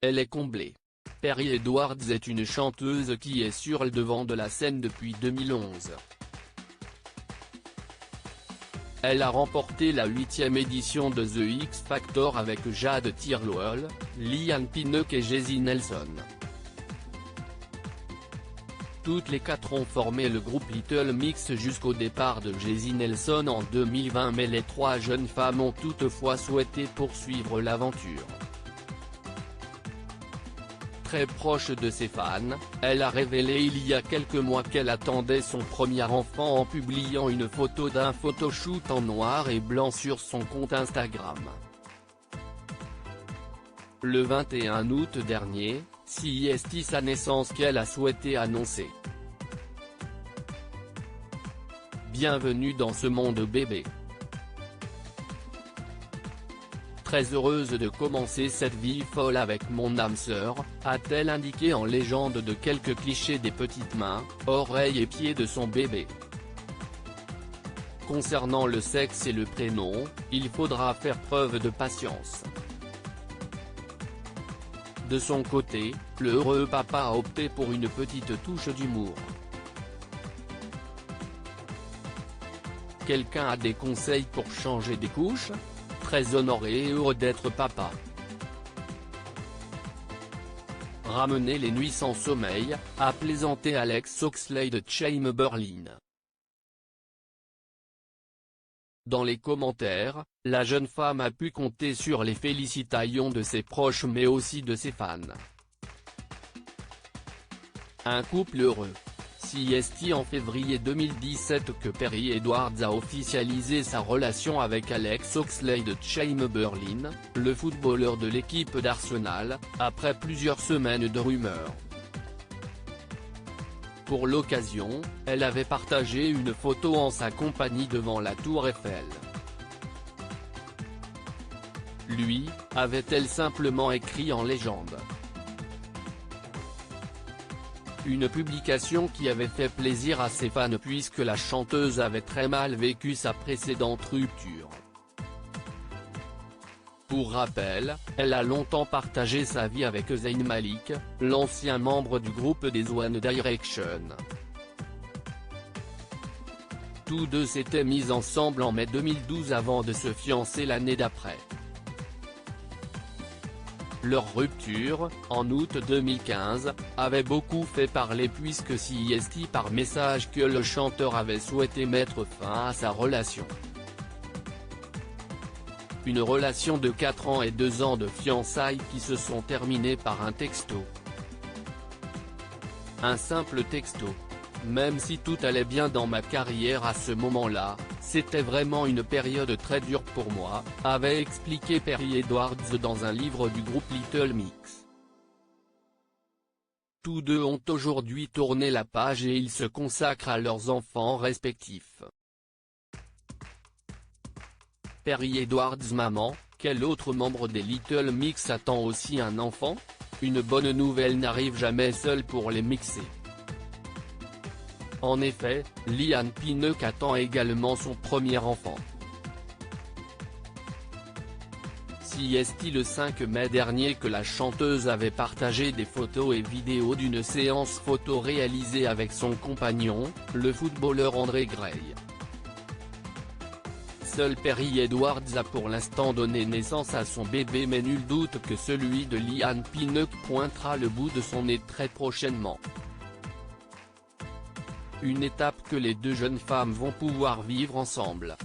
elle est comblée. Perry Edwards est une chanteuse qui est sur le devant de la scène depuis 2011. Elle a remporté la 8e édition de The X Factor avec Jade Thirlwall, Liane Pinnock et Jesy Nelson. Toutes les quatre ont formé le groupe Little Mix jusqu'au départ de Jesy Nelson en 2020, mais les trois jeunes femmes ont toutefois souhaité poursuivre l'aventure. Très proche de ses fans, elle a révélé il y a quelques mois qu'elle attendait son premier enfant en publiant une photo d'un photoshoot en noir et blanc sur son compte Instagram. Le 21 août dernier, c'est sa naissance qu'elle a souhaité annoncer. Bienvenue dans ce monde bébé. Très heureuse de commencer cette vie folle avec mon âme sœur, a-t-elle indiqué en légende de quelques clichés des petites mains, oreilles et pieds de son bébé. Concernant le sexe et le prénom, il faudra faire preuve de patience. De son côté, le heureux papa a opté pour une petite touche d'humour. Quelqu'un a des conseils pour changer des couches ? Très honoré et heureux d'être papa. Ramener les nuits sans sommeil, a plaisanté Alex Oxlade de Chamberlain. Dans les commentaires, la jeune femme a pu compter sur les félicitations de ses proches mais aussi de ses fans. Un couple heureux. C'est en février 2017 que Perry Edwards a officialisé sa relation avec Alex Oxlade de Chamberlain, le footballeur de l'équipe d'Arsenal, après plusieurs semaines de rumeurs. Pour l'occasion, elle avait partagé une photo en sa compagnie devant la Tour Eiffel. Lui, avait-elle simplement écrit en légende. Une publication qui avait fait plaisir à ses fans puisque la chanteuse avait très mal vécu sa précédente rupture. Pour rappel, elle a longtemps partagé sa vie avec Zayn Malik, l'ancien membre du groupe des One Direction. Tous deux s'étaient mis ensemble en mai 2012 avant de se fiancer l'année d'après. Leur rupture, en août 2015, avait beaucoup fait parler puisque c'est par message que le chanteur avait souhaité mettre fin à sa relation. Une relation de 4 ans et 2 ans de fiançailles qui se sont terminées par un texto. Un simple texto. Même si tout allait bien dans ma carrière à ce moment-là, c'était vraiment une période très dure pour moi, avait expliqué Perry Edwards dans un livre du groupe Little Mix. Tous deux ont aujourd'hui tourné la page et ils se consacrent à leurs enfants respectifs. Perry Edwards maman, quel autre membre des Little Mix attend aussi un enfant ? Une bonne nouvelle n'arrive jamais seule pour les mixés. En effet, Liane Pinnock attend également son premier enfant. C'est le 5 mai dernier que la chanteuse avait partagé des photos et vidéos d'une séance photo réalisée avec son compagnon, le footballeur André Gray. Seul Perry Edwards a pour l'instant donné naissance à son bébé mais nul doute que celui de Liane Pinnock pointera le bout de son nez très prochainement. Une étape que les deux jeunes femmes vont pouvoir vivre ensemble.